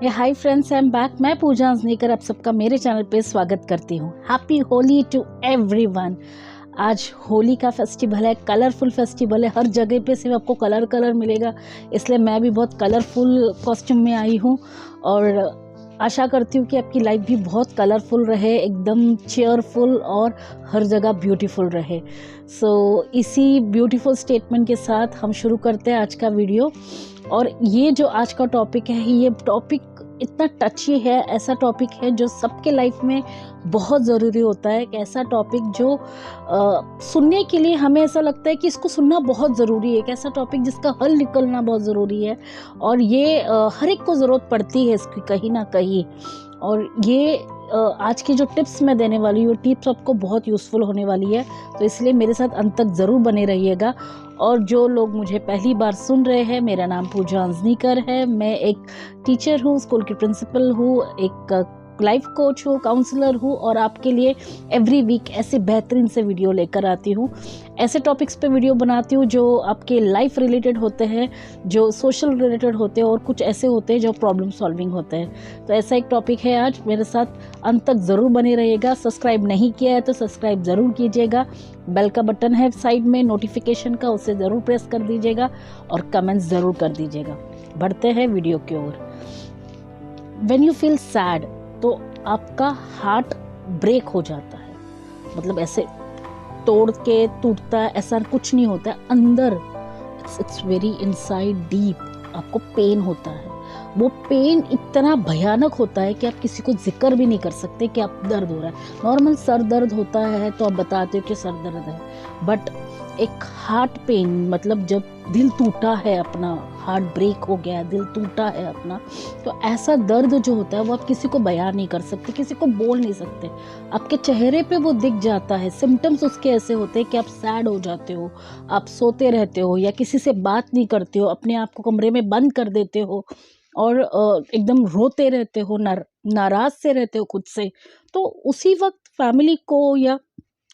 Hi friends, I am back. मैं पूजा अंजनीकर आप सबका मेरे चैनल पे स्वागत करती हूँ। Happy Holi to everyone. आज होली का फेस्टिवल है, कलरफुल फेस्टिवल है। हर जगह पे सिर्फ आपको कलर कलर मिलेगा, इसलिए मैं भी बहुत कलरफुल कॉस्ट्यूम में आई हूँ और आशा करती हूँ कि आपकी लाइफ भी बहुत कलरफुल रहे, एकदम चेयरफुल और हर जगह ब्यूटीफुल रहे। इसी ब्यूटीफुल स्टेटमेंट के साथ हम शुरू करते हैं आज का वीडियो। और ये जो आज का टॉपिक है, ये टॉपिक इतना टची है, ऐसा टॉपिक है जो सबके लाइफ में बहुत ज़रूरी होता है। एक ऐसा टॉपिक जो सुनने के लिए हमें ऐसा लगता है कि इसको सुनना बहुत ज़रूरी है। एक ऐसा टॉपिक जिसका हल निकलना बहुत ज़रूरी है और ये हर एक को ज़रूरत पड़ती है इसकी कहीं ना कहीं। और ये आज की जो टिप्स मैं देने वाली हूँ, टिप्स आपको बहुत यूज़फुल होने वाली है, तो इसलिए मेरे साथ अंत तक ज़रूर बने रहिएगा। और जो लोग मुझे पहली बार सुन रहे हैं, मेरा नाम पूजा अंजनीकर है। मैं एक टीचर हूँ, स्कूल की प्रिंसिपल हूँ, एक लाइफ कोच हूँ, काउंसलर हूँ और आपके लिए एवरी वीक ऐसे बेहतरीन से वीडियो लेकर आती हूँ। ऐसे टॉपिक्स पे वीडियो बनाती हूँ जो आपके लाइफ रिलेटेड होते हैं, जो सोशल रिलेटेड होते हैं और कुछ ऐसे होते हैं जो प्रॉब्लम सॉल्विंग होते हैं। तो ऐसा एक टॉपिक है आज, मेरे साथ अंत तक ज़रूर बने रहिएगा। सब्सक्राइब नहीं किया है तो सब्सक्राइब ज़रूर कीजिएगा। बेल का बटन है साइड में नोटिफिकेशन का, उसे ज़रूर प्रेस कर दीजिएगा और कमेंट्स ज़रूर कर दीजिएगा। बढ़ते हैं वीडियो की ओर। व्हेन यू फील सैड, तो आपका हार्ट ब्रेक हो जाता है, मतलब ऐसे तोड़ के टूटता है, ऐसा कुछ नहीं होता है। अंदर इट्स वेरी इनसाइड डीप आपको पेन होता है। वो पेन इतना भयानक होता है कि आप किसी को जिक्र भी नहीं कर सकते कि आप दर्द हो रहा है। नॉर्मल सर दर्द होता है तो आप बताते हो कि सर दर्द है, बट एक हार्ट पेन, मतलब जब दिल टूटा है अपना, हार्ट ब्रेक हो गया, दिल टूटा है अपना, तो ऐसा दर्द जो होता है वो आप किसी को बयान नहीं कर सकते, किसी को बोल नहीं सकते। आपके चेहरे पे वो दिख जाता है। सिम्टम्स उसके ऐसे होते हैं कि आप सैड हो जाते हो, आप सोते रहते हो या किसी से बात नहीं करते हो, अपने आप को कमरे में बंद कर देते हो और एकदम रोते रहते हो, नाराज से रहते हो खुद से। तो उसी वक्त फैमिली को या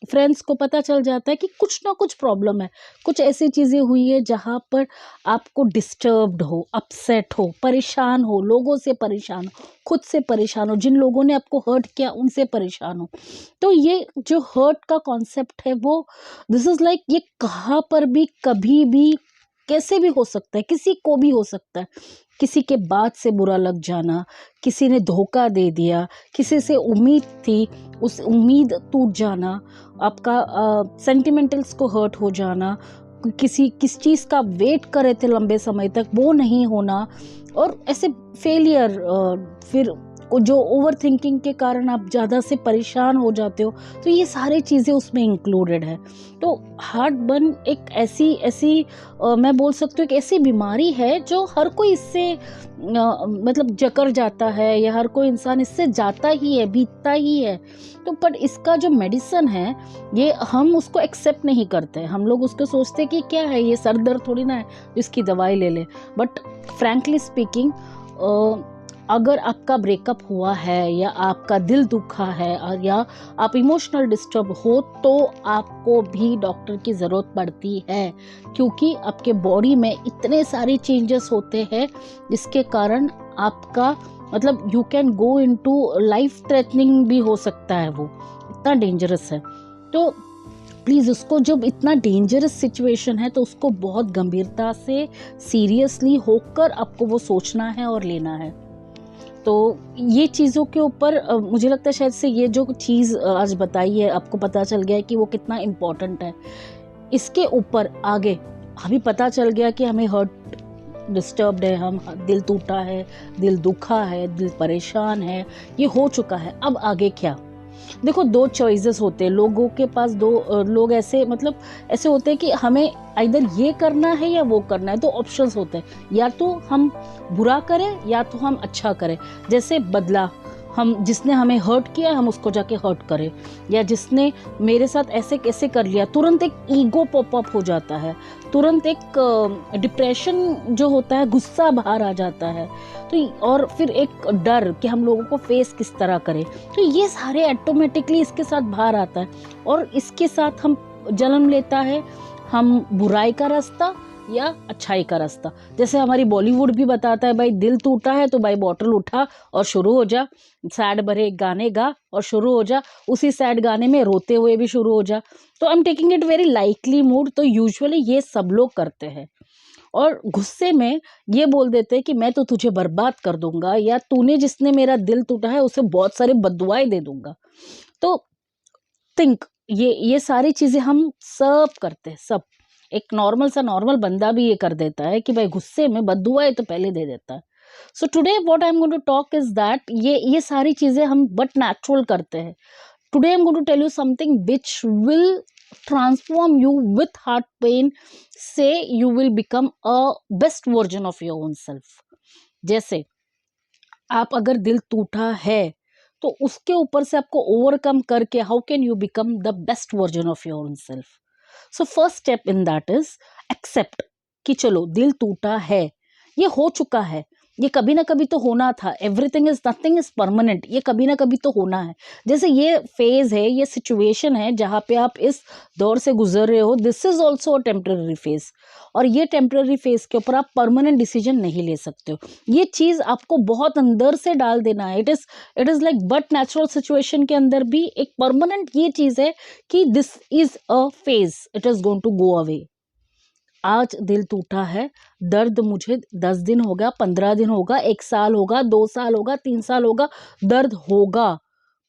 फ्रेंड्स को पता चल जाता है कि कुछ ना कुछ प्रॉब्लम है, कुछ ऐसी चीज़ें हुई है जहाँ पर आपको डिस्टर्ब्ड हो, अपसेट हो, परेशान हो, लोगों से परेशान हो, खुद से परेशान हो, जिन लोगों ने आपको हर्ट किया उनसे परेशान हो। तो ये जो हर्ट का कॉन्सेप्ट है वो दिस इज़ लाइक, ये कहाँ पर भी कभी भी कैसे भी हो सकता है, किसी को भी हो सकता है। किसी के बात से बुरा लग जाना, किसी ने धोखा दे दिया, किसी से उम्मीद थी, उस उम्मीद टूट जाना, आपका सेंटिमेंटल्स को हर्ट हो जाना, किस चीज़ का वेट कर रहे थे लंबे समय तक वो नहीं होना, और ऐसे फेलियर, फिर जो ओवर थिंकिंग के कारण आप ज़्यादा से परेशान हो जाते हो, तो ये सारी चीज़ें उसमें इंक्लूडेड है। तो हार्ट बर्न एक ऐसी मैं बोल सकती हूँ एक ऐसी बीमारी है जो हर कोई इससे मतलब जकड़ जाता है, या हर कोई इंसान इससे जाता ही है, बीतता ही है। तो पर इसका जो मेडिसिन है, ये हम उसको एक्सेप्ट नहीं करते। हम लोग उसको सोचते कि क्या है, ये सर दर्द थोड़ी ना है, इसकी दवाई ले ले। बट फ्रैंकली स्पीकिंग, अगर आपका ब्रेकअप हुआ है या आपका दिल दुखा है और या आप इमोशनल डिस्टर्ब हो, तो आपको भी डॉक्टर की ज़रूरत पड़ती है, क्योंकि आपके बॉडी में इतने सारे चेंजेस होते हैं जिसके कारण आपका मतलब you can go into life threatening भी हो सकता है। वो इतना डेंजरस है। तो प्लीज़ उसको, जब इतना डेंजरस सिचुएशन है तो उसको बहुत गंभीरता से, सीरियसली होकर आपको वो सोचना है और लेना है। तो ये चीज़ों के ऊपर मुझे लगता है शायद से ये जो चीज़ आज बताई है, आपको पता चल गया है कि वो कितना इम्पोर्टेंट है। इसके ऊपर आगे अभी पता चल गया कि हमें हर्ट डिस्टर्ब्ड है, हम दिल टूटा है, दिल दुखा है, दिल परेशान है, ये हो चुका है। अब आगे क्या? देखो, दो चॉइसेस होते हैं लोगों के पास। लोग ऐसे मतलब ऐसे होते हैं कि हमें इधर ये करना है या वो करना है। दो ऑप्शंस होते हैं, या तो हम बुरा करें या तो हम अच्छा करें। जैसे बदला, हम जिसने हमें हर्ट किया हम उसको जाके हर्ट करें, या जिसने मेरे साथ ऐसे कैसे कर लिया, तुरंत एक ईगो पॉपअप हो जाता है, तुरंत एक डिप्रेशन जो होता है, गुस्सा बाहर आ जाता है। तो और फिर एक डर कि हम लोगों को फेस किस तरह करें। तो ये सारे ऑटोमेटिकली इसके साथ बाहर आता है और इसके साथ हम जन्म लेता है हम बुराई का रास्ता, या अच्छाई का रास्ता। जैसे हमारी बॉलीवुड भी बताता है भाई दिल टूटा है तो भाई बॉटल उठा और शुरू हो जा, सैड भरे गाने गा और शुरू हो जा, उसी सैड गाने में रोते हुए भी शुरू हो जा। तो I am taking it very lightly mood. तो यूजुअली ये सब लोग करते हैं और गुस्से में ये बोल देते हैं कि मैं तो तुझे बर्बाद कर दूंगा, या तूने जिसने मेरा दिल टूटा है उसे बहुत सारे बद्दुआएं दे दूंगा। तो थिंक ये सारी चीजें हम सब करते हैं, सब। एक नॉर्मल बंदा भी ये कर देता है कि भाई गुस्से में बद्दुआएं तो पहले दे देता है। So today what I am going to talk is that ये सारी चीजें हम बट नेचुरल करते हैं। Today I am going to tell you something which will transform you with heart pain, say you will become a best version of your own self। जैसे आप अगर दिल टूटा है तो उसके ऊपर से आपको ओवरकम करके how can you become the best version of your own self. So first step in that is accept कि चलो दिल टूटा है, ये हो चुका है, ये कभी ना कभी तो होना था। Everything is nothing is permanent, ये कभी ना कभी तो होना है। जैसे ये फेज है, ये सिचुएशन है जहाँ पे आप इस दौर से गुजर रहे हो, this is also a temporary phase. और ये टेम्पररी फेज के ऊपर आप परमानेंट डिसीजन नहीं ले सकते हो। ये चीज़ आपको बहुत अंदर से डाल देना है। It is like but natural situation के अंदर भी एक परमानेंट ये चीज़ है कि this is a phase, it is going to go away. आज दिल टूटा है, दर्द मुझे 10 दिन होगा, 15 दिन होगा, 1 साल होगा, 2 साल होगा, 3 साल होगा, दर्द होगा,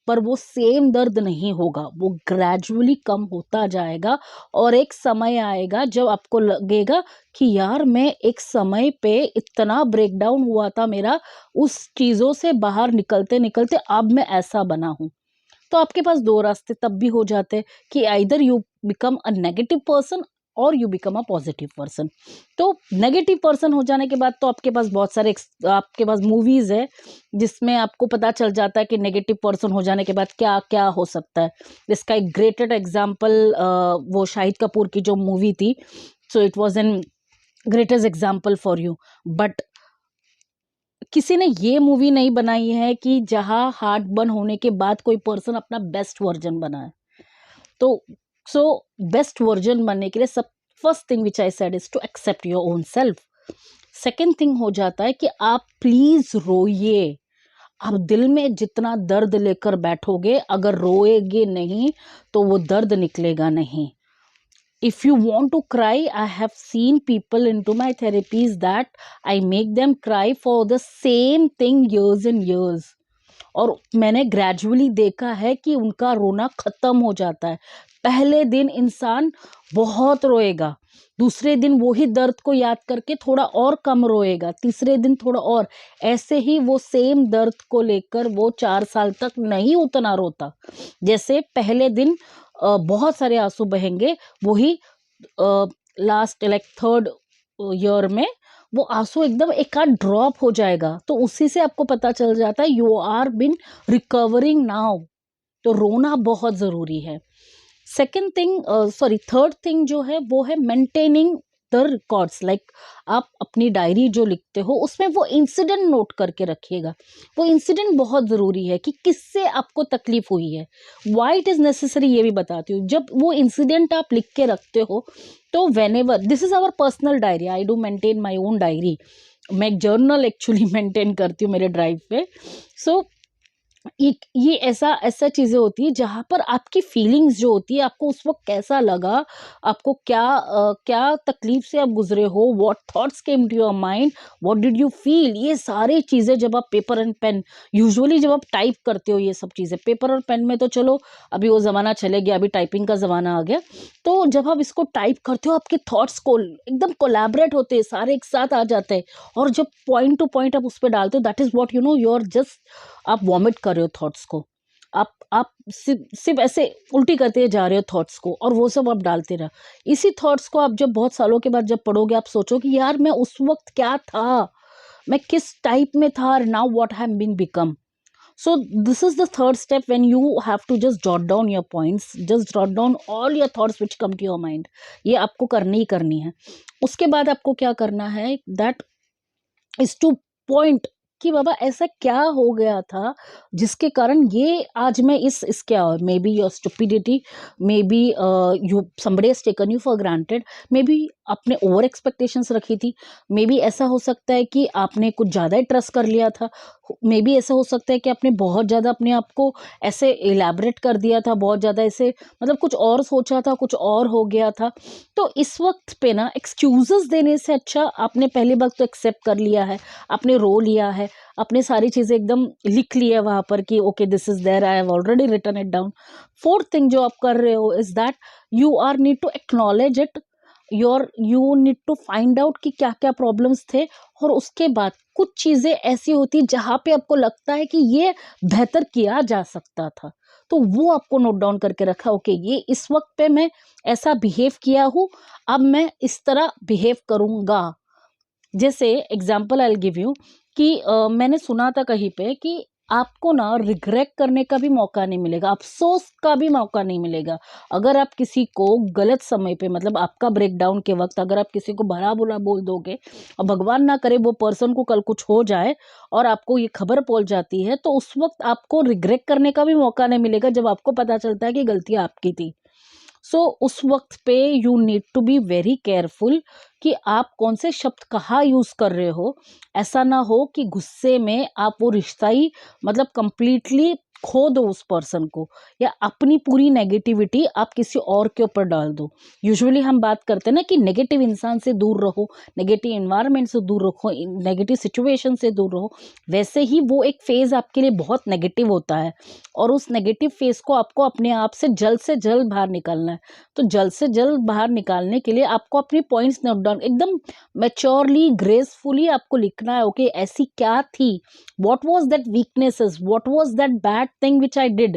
पर वो सेम दर्द नहीं होगा। वो ग्रेजुअली कम होता जाएगा और एक समय आएगा जब आपको लगेगा कि यार मैं एक समय पे इतना ब्रेकडाउन हुआ था मेरा, उस चीज़ों से बाहर निकलते निकलते अब मैं ऐसा बना हूँ। तो आपके पास 2 रास्ते तब भी हो जाते हैं कि either you become a negative person और you become a positive person. तो नेगेटिव पर्सन हो जाने के बाद तो आपके पास बहुत सारे आपके पास मूवीज़ है जिसमें आपको पता चल जाता है कि नेगेटिव पर्सन हो जाने के बाद क्या क्या हो सकता है। इसका एक ग्रेटेड एग्जाम्पल वो शाहिद कपूर की जो मूवी थी, so it was an greatest example for you. But किसी ने ये मूवी नहीं बनाई है कि जहाँ हार्ट बर्न होने के बाद कोई पर्सन अपना बेस्ट वर्जन बना है। तो सो बेस्ट वर्जन बनने के लिए सब first thing which I said is to accept your own self. Second thing हो जाता है कि आप प्लीज रोइए। आप दिल में जितना दर्द लेकर बैठोगे, अगर रोएगे नहीं तो वो दर्द निकलेगा नहीं। If you want to cry, I have seen people into my therapies that I make them cry for the same thing years and years। और मैंने ग्रेजुअली देखा है कि उनका रोना खत्म हो जाता है। पहले दिन इंसान बहुत रोएगा, दूसरे दिन वही दर्द को याद करके थोड़ा और कम रोएगा, तीसरे दिन थोड़ा और, ऐसे ही वो सेम दर्द को लेकर वो 4 साल तक नहीं उतना रोता। जैसे पहले दिन बहुत सारे आंसू बहेंगे, वही लास्ट लाइक थर्ड ईयर में वो आंसू एकदम एक आध ड्रॉप हो जाएगा। तो उसी से आपको पता चल जाता है you are been recovering now. तो रोना बहुत ज़रूरी है। थर्ड थिंग जो है वो है मेंटेनिंग द रिकॉर्ड्स। लाइक आप अपनी डायरी जो लिखते हो उसमें वो इंसिडेंट नोट करके रखिएगा। वो इंसिडेंट बहुत ज़रूरी है कि किससे आपको तकलीफ हुई है, वाई इट इज़ नेसेसरी, ये भी बताती हूँ। जब वो इंसिडेंट आप लिख के रखते हो तो whenever, this is our personal diary, I do maintain my own diary. मैं एक जर्नल एक्चुअली मेंटेन करती हूँ मेरे ड्राइव पे। सो ये ऐसा चीज़ें होती है जहाँ पर आपकी फीलिंग्स जो होती है, आपको उस वक्त कैसा लगा, आपको क्या तकलीफ से आप गुजरे हो, what thoughts came to your mind, what did you feel, ये सारी चीज़ें जब आप पेपर एंड पेन, यूजुअली जब आप टाइप करते हो ये सब चीज़ें, पेपर और पेन में तो चलो अभी वो ज़माना चले गया, अभी टाइपिंग का ज़माना आ गया। तो जब आप इसको टाइप करते हो आपके थॉट्स को एकदम कोलैबोरेट होते हैं, सारे एक साथ आ जाते हैं, और जब पॉइंट टू पॉइंट आप उस पर डालते हो, that is what you are just, आप वॉमिट कर रहे हो थॉट्स को। आप सिर्फ ऐसे उल्टी करते जा रहे हो थॉट्स को, और वो सब आप डालते रहो। इसी थॉट्स को आप जब बहुत सालों के बाद जब पढ़ोगे, आप सोचो कि यार मैं उस वक्त क्या था, मैं किस टाइप में था, now what have been become. So this is the third step when you have to just jot down your points, just jot down all your thoughts which come to your mind। ये आपको करनी ही करनी है। उसके बाद आपको क्या करना है, that is to point कि बाबा ऐसा क्या हो गया था जिसके कारण ये आज मैं इसके, may be your stupidity, may be you somebody has taken you for granted, may be आपने ओवर एक्सपेक्टेशंस रखी थी। मे बी ऐसा हो सकता है कि आपने कुछ ज़्यादा ही ट्रस्ट कर लिया था। मे बी ऐसा हो सकता है कि आपने बहुत ज़्यादा अपने आप को ऐसे इलैबोरेट कर दिया था, बहुत ज़्यादा ऐसे मतलब कुछ और सोचा था, कुछ और हो गया था। तो इस वक्त पे ना एक्सक्यूजेस देने से अच्छा आपने पहली बात तो एक्सेप्ट कर लिया है, आपने रो लिया है, आपने सारी चीज़ें एकदम लिख ली है वहाँ पर कि okay this is there, I have already written it down. Fourth thing जो आप कर रहे हो is that you are need to acknowledge it, you need to find out कि क्या क्या प्रॉब्लम्स थे। और उसके बाद कुछ चीज़ें ऐसी होती जहाँ पे आपको लगता है कि ये बेहतर किया जा सकता था, तो वो आपको नोट डाउन करके रखा, ओके ये इस वक्त पे मैं ऐसा बिहेव किया हूँ, अब मैं इस तरह बिहेव करूँगा। जैसे example I will give you कि मैंने सुना था कहीं पे कि आपको ना रिग्रेट करने का भी मौका नहीं मिलेगा, अफसोस का भी मौका नहीं मिलेगा। अगर आप किसी को गलत समय पे मतलब आपका ब्रेकडाउन के वक्त अगर आप किसी को भला बुरा बोल दोगे और भगवान ना करे वो पर्सन को कल कुछ हो जाए और आपको ये खबर पहुंच जाती है, तो उस वक्त आपको रिग्रेट करने का भी मौका नहीं मिलेगा जब आपको पता चलता है कि गलती आपकी थी। सो उस वक्त पे you need to be very careful कि आप कौन से शब्द कहाँ यूज़ कर रहे हो। ऐसा ना हो कि गुस्से में आप वो रिश्ता ही मतलब कंप्लीटली खो दो उस पर्सन को, या अपनी पूरी नेगेटिविटी आप किसी और के ऊपर डाल दो। यूजुअली हम बात करते हैं ना कि नेगेटिव इंसान से दूर रहो, नेगेटिव एनवायरनमेंट से दूर रखो, नेगेटिव सिचुएशन से दूर रहो। वैसे ही वो एक फेज़ आपके लिए बहुत नेगेटिव होता है और उस नेगेटिव फेज़ को आपको अपने आप से जल्द बाहर निकालना है। तो जल्द से जल्द बाहर निकालने के लिए आपको अपनी पॉइंट्स नोट डाउन एकदम मैच्योरली ग्रेसफुली आपको लिखना है, ओके ऐसी क्या थी, what was that weaknesses, what was that bad thing which I did.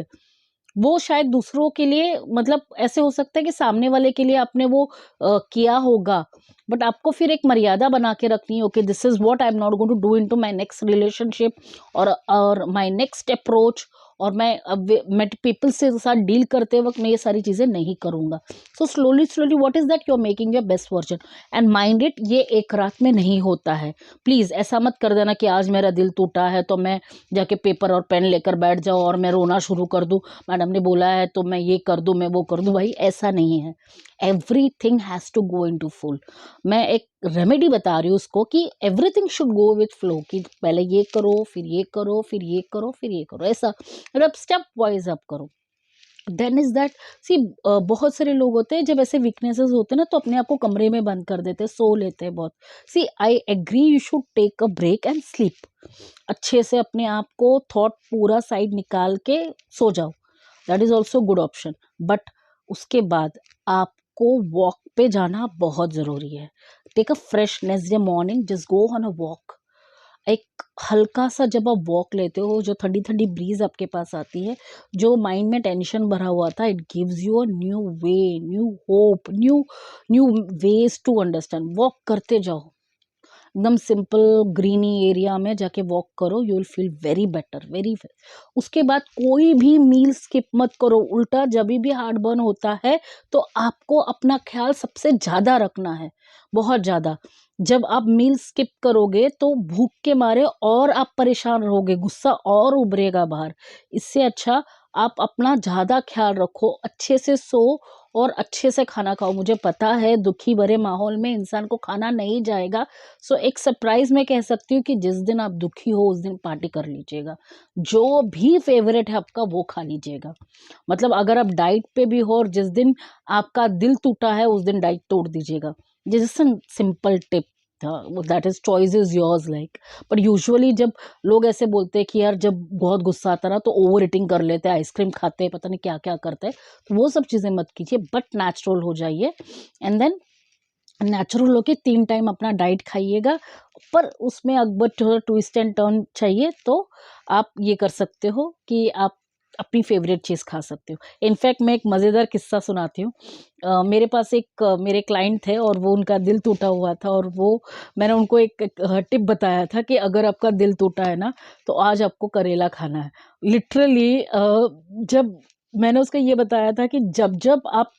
वो शायद दूसरों के लिए मतलब ऐसे हो सकता है कि सामने वाले के लिए आपने वो किया होगा, बट आपको फिर एक मर्यादा बना के रखनी है, okay this is what I am not going to do into my next relationship और माय नेक्स्ट अप्रोच। और मैं पीपल से साथ डील करते वक्त मैं ये सारी चीज़ें नहीं करूँगा। So slowly slowly what is that you are making your best version and mind it, ये एक रात में नहीं होता है। प्लीज़ ऐसा मत कर देना कि आज मेरा दिल टूटा है तो मैं जाके पेपर और पेन लेकर बैठ जाऊँ और मैं रोना शुरू कर दूँ, मैडम ने बोला है तो मैं ये कर दूँ, मैं वो कर दूँ। भाई ऐसा नहीं है, everything has to go into full. मैं एक रेमेडी बता रही हूँ उसको कि everything should go with flow, कि पहले ये करो फिर ये करो फिर ये करो फिर ये करो, ऐसा मतलब स्टेप वाइज आप करो। देन इज दैट सी बहुत सारे लोग होते हैं जब ऐसे वीकनेसेस होते हैं ना तो अपने आप को कमरे में बंद कर देते हैं, सो लेते हैं बहुत। See I agree you should take a break and sleep. अच्छे से अपने आप को थॉट पूरा साइड निकाल के सो जाओ, that is also good option. But उसके बाद आपको वॉक पे जाना बहुत ज़रूरी है। Take a fresh next day morning, just go on a walk. एक हल्का सा जब आप वॉक लेते हो, जो ठंडी ठंडी ब्रीज आपके पास आती है, जो माइंड में टेंशन भरा हुआ था, it gives you a new way, new hope, new new ways to understand. Walk करते जाओ, एकदम सिंपल ग्रीनी एरिया में जाके वॉक करो, you will feel very better, very. उसके बाद कोई भी मील स्किप मत करो। उल्टा जब भी हार्ट बर्न होता है तो आपको अपना ख्याल सबसे ज़्यादा रखना है, बहुत ज़्यादा। जब आप मील स्किप करोगे तो भूख के मारे और आप परेशान रहोगे, गुस्सा और उभरेगा बाहर। इससे अच्छा आप अपना ज़्यादा ख्याल रखो, अच्छे से सो और अच्छे से खाना खाओ। मुझे पता है दुखी भरे माहौल में इंसान को खाना नहीं जाएगा, सो एक सरप्राइज़ मैं कह सकती हूँ कि जिस दिन आप दुखी हो उस दिन पार्टी कर लीजिएगा। जो भी फ़ेवरेट है आपका वो खा लीजिएगा। मतलब अगर आप डाइट पे भी हो और जिस दिन आपका दिल टूटा है उस दिन डाइट तोड़ दीजिएगा। दिस इज़ सिंपल टिप था, that is choice is yours like. पर यूजुअली जब लोग ऐसे बोलते हैं कि यार जब बहुत गुस्सा आता है ना तो ओवर ईटिंग कर लेते हैं, आइसक्रीम खाते हैं, पता नहीं क्या-क्या करते हैं, तो वो सब चीज़ें मत कीजिए, बट नेचुरल हो जाइए। एंड देन नेचुरल होके 3 टाइम अपना डाइट खाइएगा। पर उसमें अगर थोड़ा ट्विस्ट एंड टर्न चाहिए तो आप ये कर सकते हो कि आप अपनी फ़ेवरेट चीज़ खा सकते हो। इनफैक्ट मैं एक मज़ेदार किस्सा सुनाती हूँ। मेरे पास एक मेरे क्लाइंट थे और वो उनका दिल टूटा हुआ था और वो मैंने उनको एक टिप बताया था कि अगर आपका दिल टूटा है ना, तो आज आपको करेला खाना है। लिटरली जब मैंने उसको ये बताया था कि जब जब आप,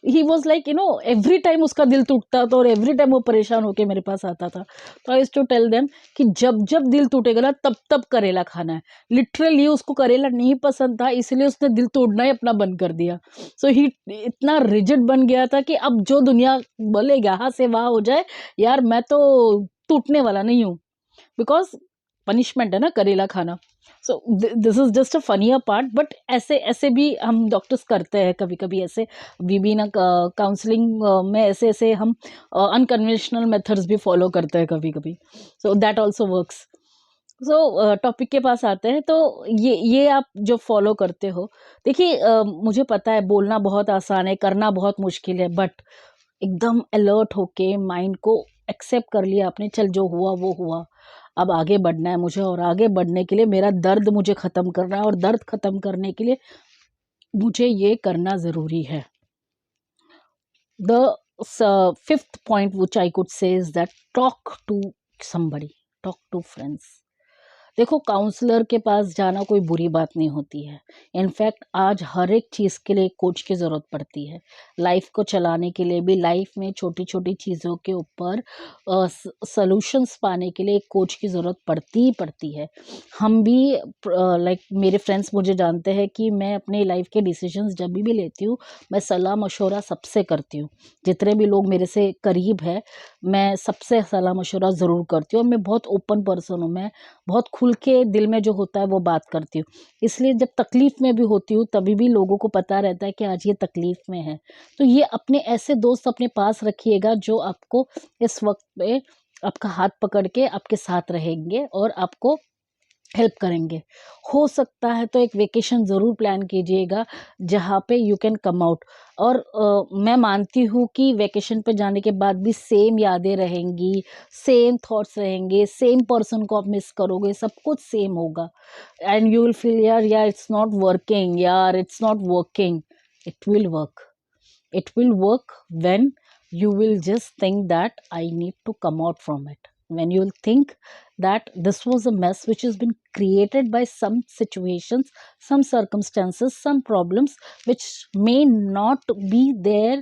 he was like every time उसका दिल टूटता था और एवरी टाइम वो परेशान होके मेरे पास आता था। तो I used to tell them कि जब जब दिल टूटेगा ना तब तब करेला खाना है। लिटरली उसको करेला नहीं पसंद था, इसलिए उसने दिल तोड़ना ही अपना बंद कर दिया। सो ही इतना रिजिड बन गया था कि अब जो दुनिया बोले यहाँ से वहाँ हो जाए, यार मैं तो टूटने वाला नहीं हूँ, बिकॉज पनिशमेंट है ना करेला खाना। So this is just a funnier part, but ऐसे ऐसे भी हम डॉक्टर्स करते हैं कभी कभी ऐसे। वी भी ना काउंसलिंग में ऐसे ऐसे हम अनकन्वेंशनल मेथड्स भी फॉलो करते हैं कभी कभी। So that also works. So topic के पास आते हैं। तो ये आप जो फॉलो करते हो, देखिए मुझे पता है बोलना बहुत आसान है, करना बहुत मुश्किल है, बट एकदम अलर्ट होके माइंड को एक्सेप्ट कर लिया आपने, चल जो हुआ वो हुआ, अब आगे बढ़ना है मुझे, और आगे बढ़ने के लिए मेरा दर्द मुझे ख़त्म करना है, और दर्द ख़त्म करने के लिए मुझे ये करना ज़रूरी है। The fifth point which I could say is that talk to somebody, talk to friends. देखो काउंसलर के पास जाना कोई बुरी बात नहीं होती है। इनफैक्ट आज हर एक चीज़ के लिए कोच की ज़रूरत पड़ती है। लाइफ को चलाने के लिए भी, लाइफ में छोटी छोटी चीज़ों के ऊपर सॉल्यूशंस पाने के लिए एक कोच की ज़रूरत पड़ती ही पड़ती है। हम भी लाइक मेरे फ्रेंड्स मुझे जानते हैं कि मैं अपने लाइफ के डिसीजंस जब भी लेती हूँ, मैं सलाह मशवरा सबसे करती हूँ। जितने भी लोग मेरे से करीब है, मैं सबसे सलाह मशवरा ज़रूर करती हूँ, और मैं बहुत ओपन पर्सन हूँ। मैं बहुत खुल के दिल में जो होता है वो बात करती हूँ। इसलिए जब तकलीफ़ में भी होती हूँ तभी भी लोगों को पता रहता है कि आज ये तकलीफ़ में है। तो ये अपने ऐसे दोस्त अपने पास रखिएगा जो आपको इस वक़्त पे आपका हाथ पकड़ के आपके साथ रहेंगे और आपको हेल्प करेंगे। हो सकता है तो एक वेकेशन ज़रूर प्लान कीजिएगा जहाँ पे यू कैन कम आउट। और मैं मानती हूँ कि वेकेशन पे जाने के बाद भी सेम यादें रहेंगी, सेम थॉट्स रहेंगे, सेम पर्सन को आप मिस करोगे, सब कुछ सेम होगा, एंड यू विल फील यार यार इट्स नॉट वर्किंग, यार it's not working. It will work. It will work when you will just think that I need to come out from it. When you will think that this was a mess which has been created by some situations, some circumstances, some problems which may not be there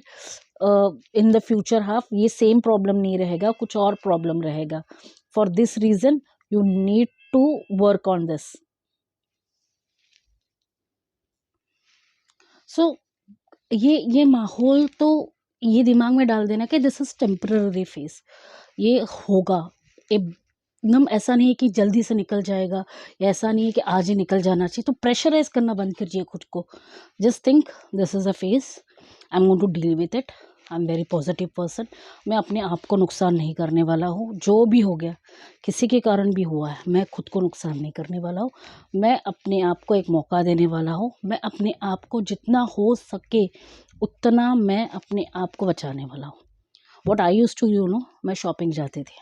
in the future half, ये same problem नहीं रहेगा, कुछ और problem रहेगा. For this reason you need to work on this. So ये माहौल तो ये दिमाग में डाल देना कि दिस इज़ टेम्पररी फेस, ये होगा। एकदम ऐसा नहीं है कि जल्दी से निकल जाएगा, या ऐसा नहीं है कि आज ही निकल जाना चाहिए। तो प्रेशराइज़ करना बंद कीजिए खुद को। Just think this is a phase, I am going to deal with it, I am very positive person. मैं अपने आप को नुकसान नहीं करने वाला हूँ। जो भी हो गया किसी के कारण भी हुआ है, मैं खुद को नुकसान नहीं करने वाला हूँ। मैं अपने आप को एक मौका देने वाला हूँ। मैं अपने आप को जितना हो सके उतना मैं अपने आप को बचाने वाला हूँ। व्हाट आई यूज्ड टू मैं शॉपिंग जाती थी,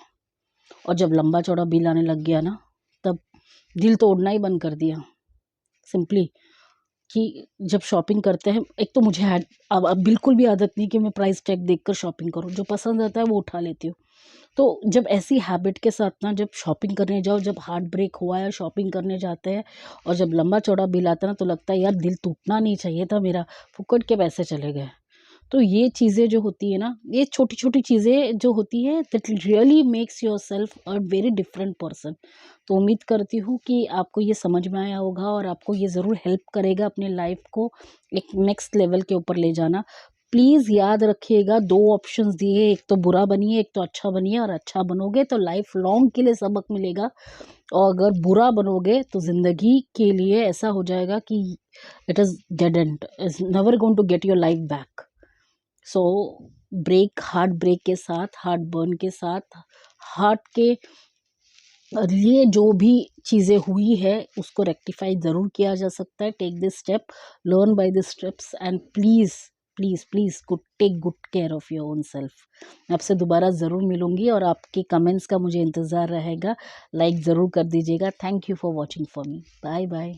और जब लंबा चौड़ा बिल आने लग गया ना, तब दिल तोड़ना ही बंद कर दिया। सिंपली कि जब शॉपिंग करते हैं, एक तो मुझे अब बिल्कुल भी आदत नहीं कि मैं प्राइस टैग देखकर शॉपिंग करूँ। जो पसंद आता है वो उठा लेती हूँ। तो जब ऐसी हैबिट के साथ ना जब शॉपिंग करने जाओ, जब हार्ट ब्रेक हुआ है शॉपिंग करने जाते हैं, और जब लंबा चौड़ा बिल आता है ना, तो लगता है यार दिल टूटना नहीं चाहिए था मेरा, फुकट के पैसे चले गए। तो ये चीज़ें जो होती है ना, ये छोटी-छोटी चीज़ें जो होती है, that really makes yourself a very different person. तो उम्मीद करती हूँ कि आपको ये समझ में आया होगा, और आपको ये ज़रूर हेल्प करेगा अपने लाइफ को एक नेक्स्ट लेवल के ऊपर ले जाना। प्लीज़ याद रखिएगा, 2 ऑप्शंस दिए, एक तो बुरा बनिए, एक तो अच्छा बनिए। और अच्छा बनोगे तो लाइफ लॉन्ग के लिए सबक मिलेगा, और अगर बुरा बनोगे तो ज़िंदगी के लिए ऐसा हो जाएगा कि it is dead end, is never going to get your life back. So heart break के साथ, हार्ट बर्न के साथ, हार्ट के लिए जो भी चीज़ें हुई है उसको रेक्टिफाई ज़रूर किया जा सकता है। Take this step, learn by this steps, and please please please good take good care of your own self. मैं आपसे दोबारा ज़रूर मिलूँगी, और आपके कमेंट्स का मुझे इंतज़ार रहेगा। लाइक ज़रूर कर दीजिएगा। Thank you for watching for me. Bye bye.